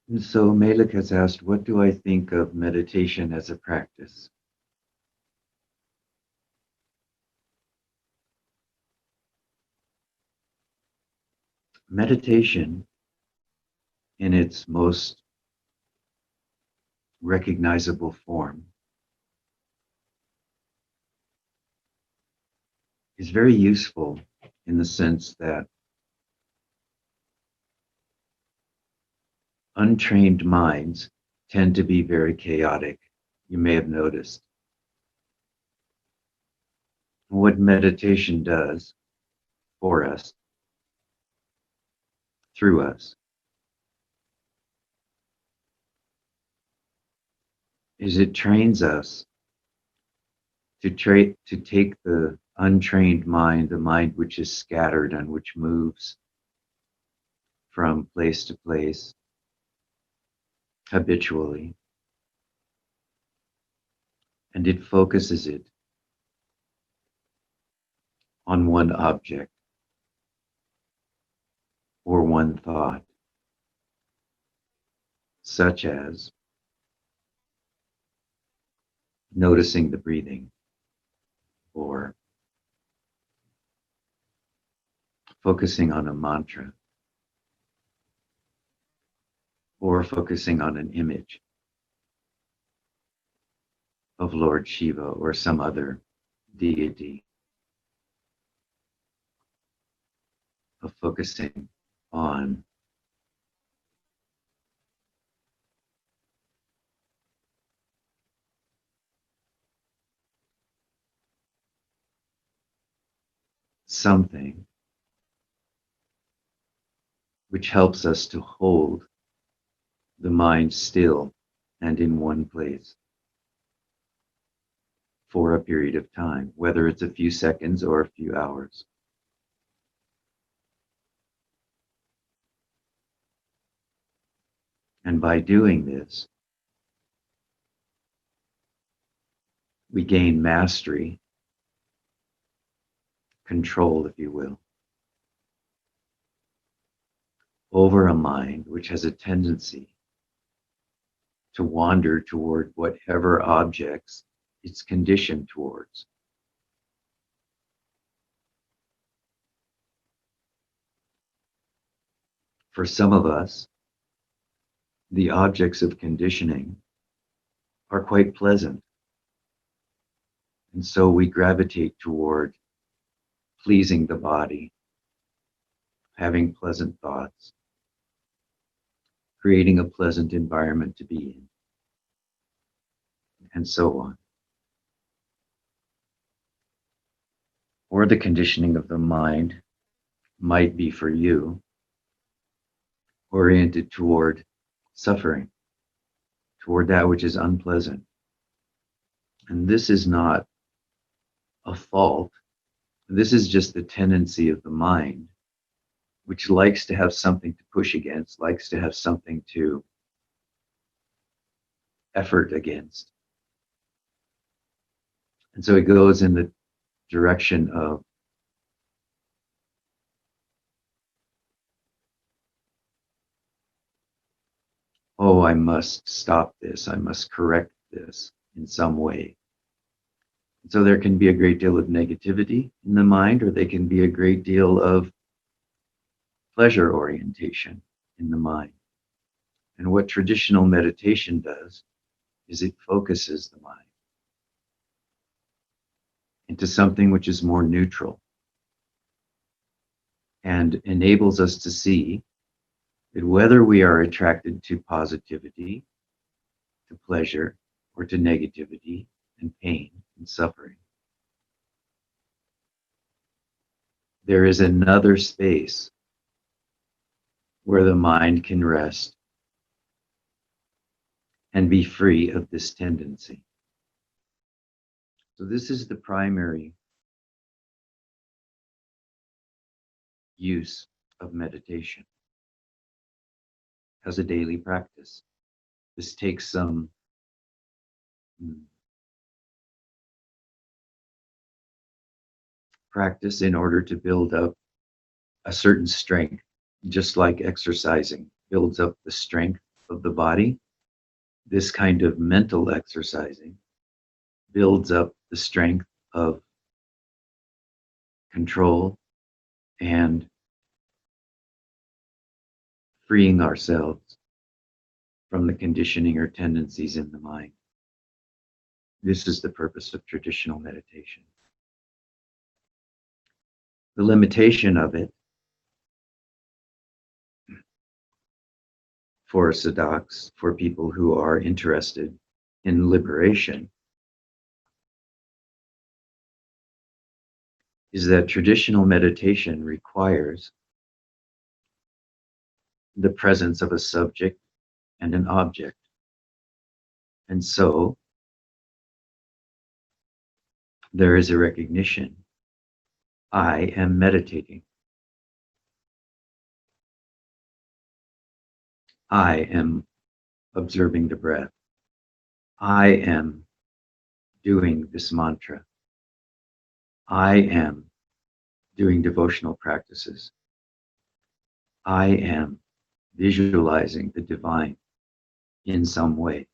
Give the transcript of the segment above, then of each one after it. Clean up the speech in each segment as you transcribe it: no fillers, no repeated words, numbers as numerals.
And so Malik has asked, what do I think of meditation as a practice? Meditation, in its most recognizable form, is very useful in the sense that untrained minds tend to be very chaotic. You may have noticed. What meditation does for us, through us, is it trains us to take the untrained mind, the mind which is scattered and which moves from place to place habitually, and it focuses it on one object or one thought, such as noticing the breathing or focusing on a mantra or focusing on an image of Lord Shiva or some other deity, of focusing on something which helps us to hold the mind still and in one place for a period of time, whether it's a few seconds or a few hours. And by doing this, we gain mastery, control, if you will, over a mind which has a tendency to wander toward whatever objects it's conditioned towards. For some of us, the objects of conditioning are quite pleasant. And so we gravitate toward pleasing the body, having pleasant thoughts, creating a pleasant environment to be in, and so on. Or the conditioning of the mind might be for you oriented toward suffering, toward that which is unpleasant. And this is not a fault. This is just the tendency of the mind, which likes to have something to push against, likes to have something to effort against. And so it goes in the direction of, oh, I must stop this, I must correct this in some way. So there can be a great deal of negativity in the mind, or there can be a great deal of pleasure orientation in the mind. And what traditional meditation does is it focuses the mind into something which is more neutral and enables us to see that whether we are attracted to positivity, to pleasure, or to negativity and pain and suffering, there is another space where the mind can rest and be free of this tendency. So this is the primary use of meditation as a daily practice. This takes some practice in order to build up a certain strength, just like exercising builds up the strength of the body, this kind of mental exercising builds up the strength of control and freeing ourselves from the conditioning or tendencies in the mind. This is the purpose of traditional meditation. The limitation of it for sadhaks, for people who are interested in liberation, is that traditional meditation requires the presence of a subject and an object. And so there is a recognition: I am meditating. I am observing the breath. I am doing this mantra. I am doing devotional practices. I am visualizing the divine in some way.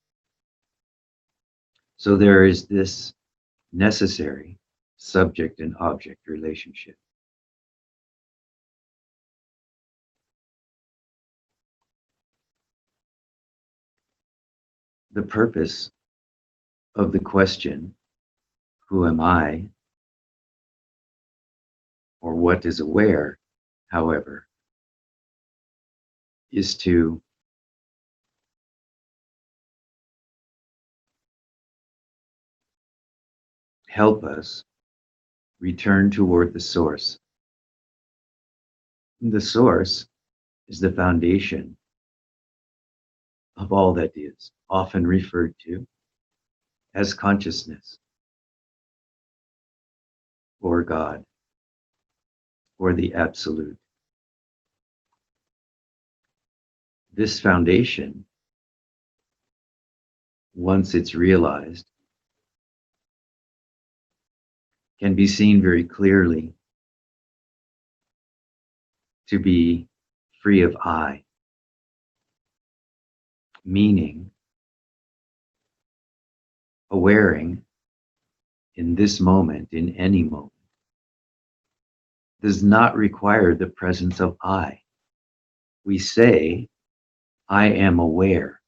So there is this necessary subject and object relationship. The purpose of the question, who am I, or what is aware, however, is to help us return toward the source. The source is the foundation of all that is, often referred to as consciousness, or God, or the Absolute. This foundation, once it's realized, can be seen very clearly to be free of I, meaning awaring in this moment, in any moment, does not require the presence of I. We say, I am aware.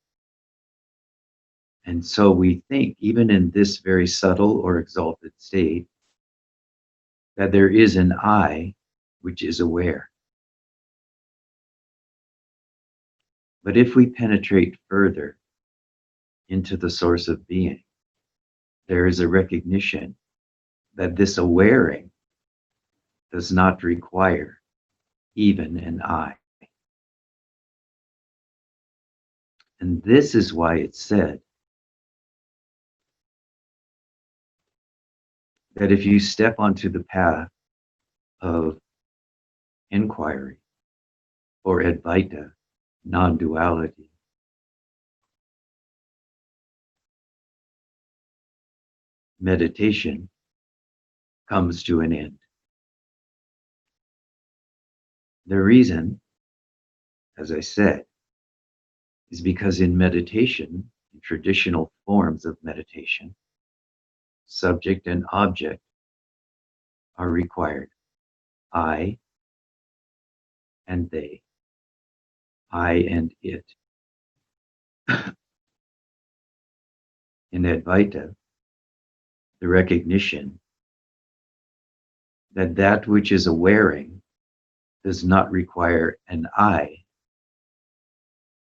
And so we think, even in this very subtle or exalted state, that there is an I which is aware. But if we penetrate further into the source of being, there is a recognition that this awaring does not require even an I. And this is why it's said that if you step onto the path of inquiry or Advaita, non-duality, meditation comes to an end. The reason, as I said, is because in meditation, in traditional forms of meditation, subject and object are required. I and they, I and it. In Advaita, the recognition that that which is awaring does not require an I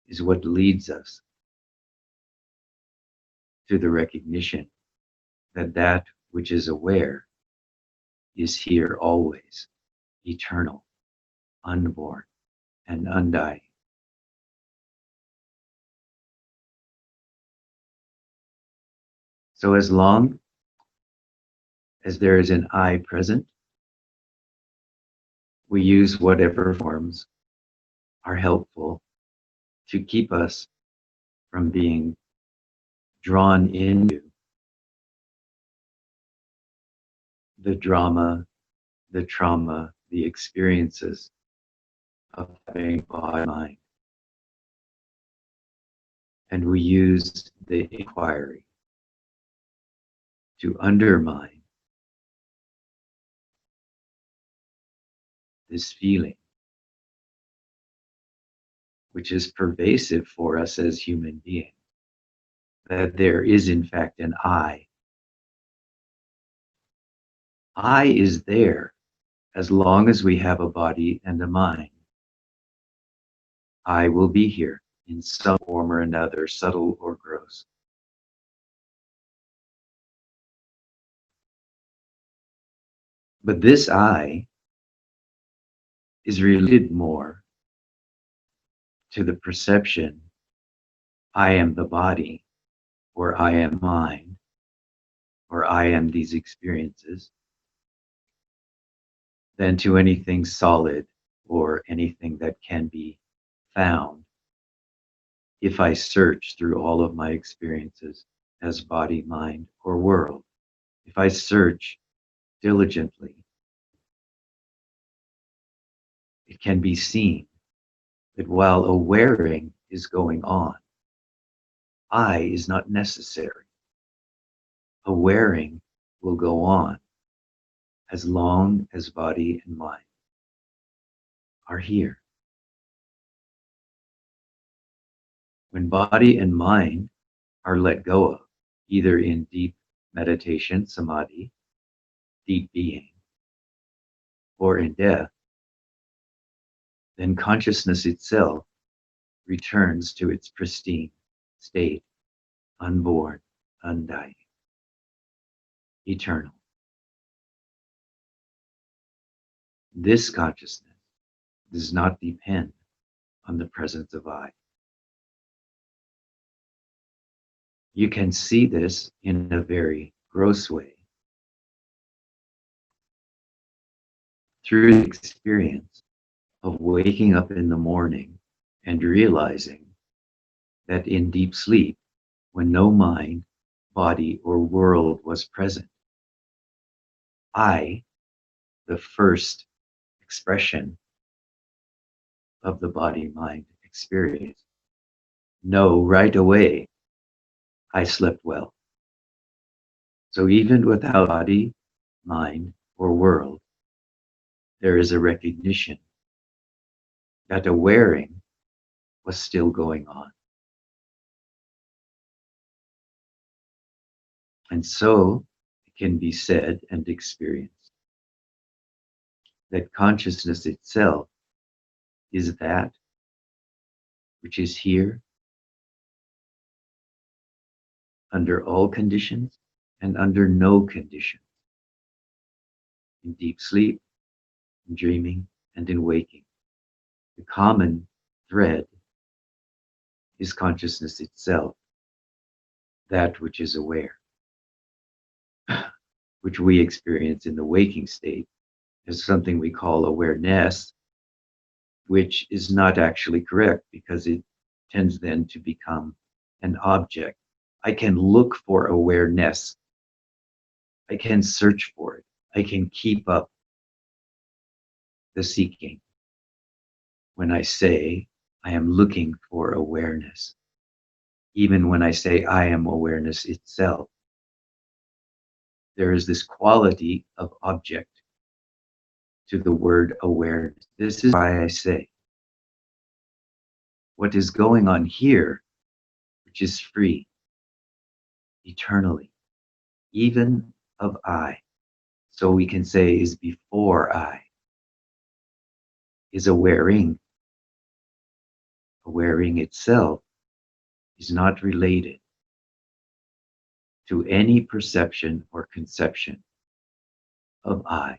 is what leads us to the recognition that that which is aware is here always, eternal, unborn, and undying. So as long as there is an I present, we use whatever forms are helpful to keep us from being drawn into the drama, the trauma, the experiences of having body mind. And we use the inquiry to undermine this feeling, which is pervasive for us as human beings, that there is in fact an I. I is there as long as we have a body and a mind. I will be here in some form or another, subtle or gross. But this I is related more to the perception I am the body, or I am mind, or I am these experiences, than to anything solid or anything that can be found if I search through all of my experiences as body, mind, or world. If I search diligently, it can be seen that while awareing is going on, I is not necessary. Awareing will go on as long as body and mind are here. When body and mind are let go of, either in deep meditation, samadhi, deep being, or in death, then consciousness itself returns to its pristine state, unborn, undying, eternal. This consciousness does not depend on the presence of I. You can see this in a very gross way through the experience of waking up in the morning and realizing that in deep sleep, when no mind, body, or world was present, I, the first expression of the body-mind experience, know right away I slept well. So even without body, mind, or world, there is a recognition that awareing was still going on. And so it can be said and experienced that consciousness itself is that which is here under all conditions and under no conditions, in deep sleep, in dreaming, and in waking. The common thread is consciousness itself, that which is aware, which we experience in the waking state as something we call awareness, which is not actually correct because it tends then to become an object. I can look for awareness. I can search for it. I can keep up the seeking. When I say I am looking for awareness, even when I say I am awareness itself, there is this quality of object to the word awareness. This is why I say what is going on here, which is free, eternally, even of I, so we can say is before I, is awareing. Awareing itself is not related to any perception or conception of I.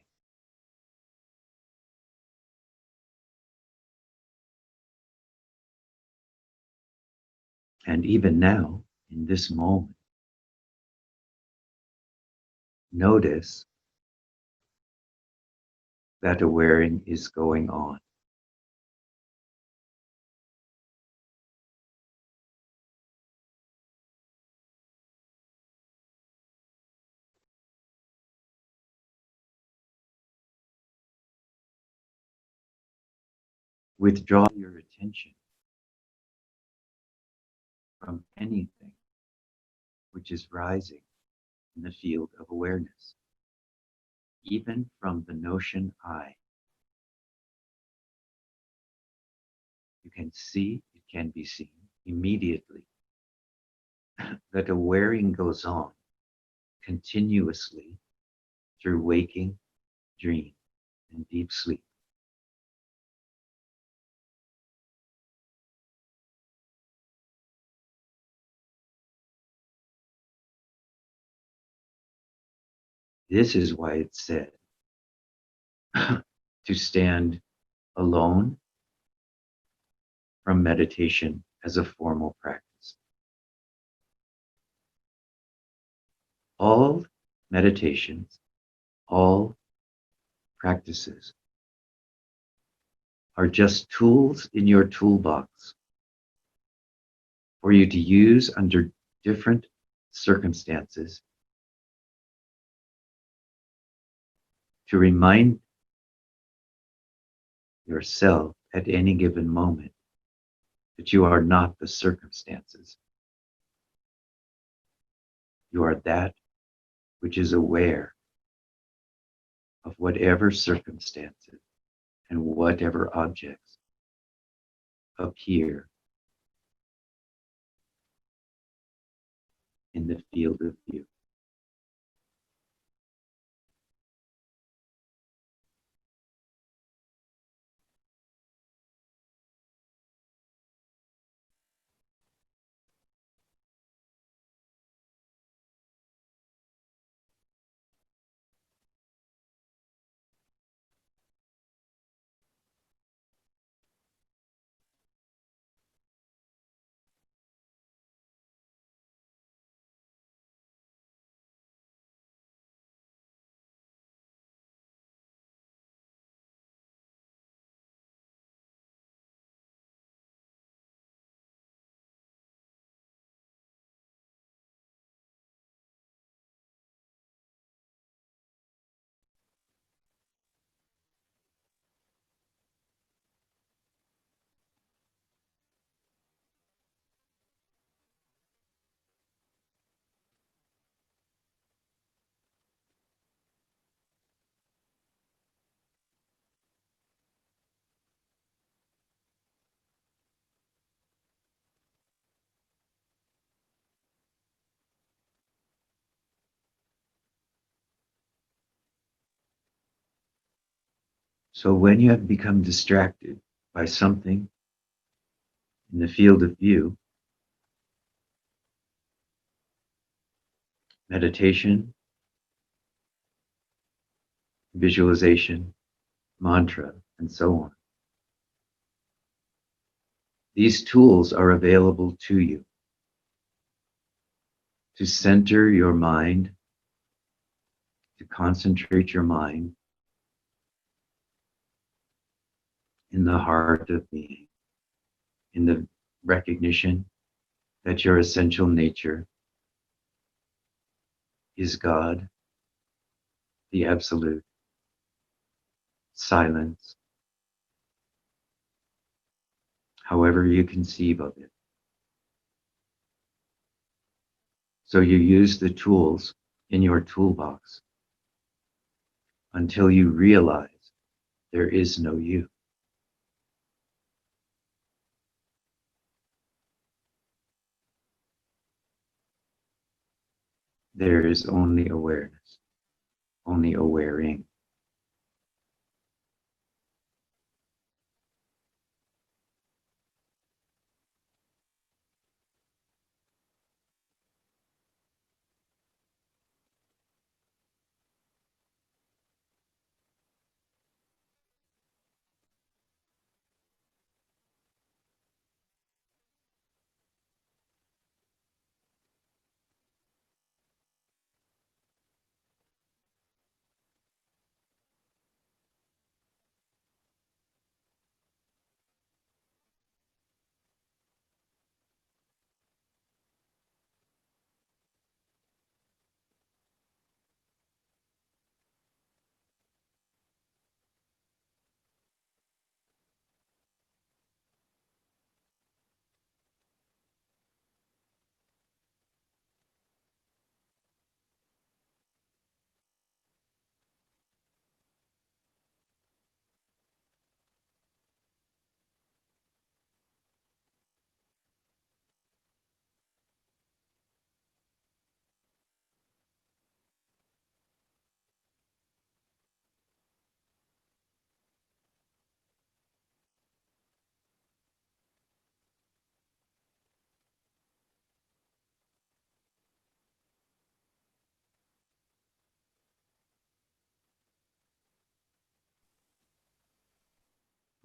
And even now, in this moment, notice that awareing is going on. Withdraw your attention from anything which is rising in the field of awareness, even from the notion I. You can see, it can be seen immediately that a wearing goes on continuously through waking, dream, and deep sleep. This is why it's said to stand alone from meditation as a formal practice. All meditations, all practices are just tools in your toolbox for you to use under different circumstances to remind yourself at any given moment that you are not the circumstances. You are that which is aware of whatever circumstances and whatever objects appear in the field of view. So when you have become distracted by something in the field of view, meditation, visualization, mantra, and so on, these tools are available to you to center your mind, to concentrate your mind in the heart of being, in the recognition that your essential nature is God, the absolute, silence, however you conceive of it. So you use the tools in your toolbox until you realize there is no you. There is only awareness, only awareing.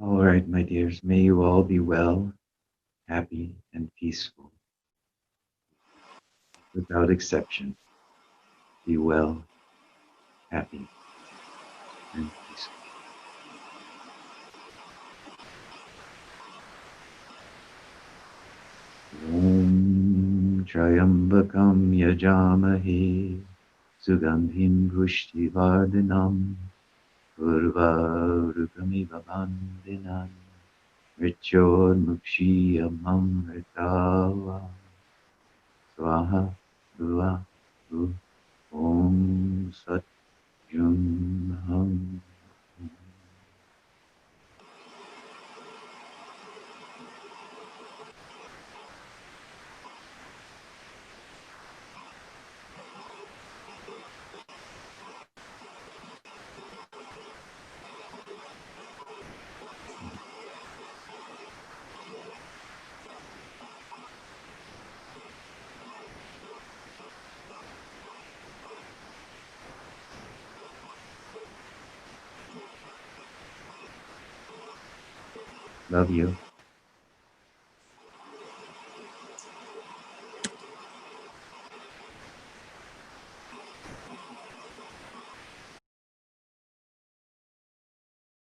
All right, my dears, may you all be well, happy, and peaceful. Without exception, be well, happy, and peaceful. Om Triambakam Yajamahe Sugandhim Pushtivardhanam Urvarukamiva Bandhinam Mrityonmukshiyamamritava Swaha Dua Du Om Sat Yum Hum. Love you.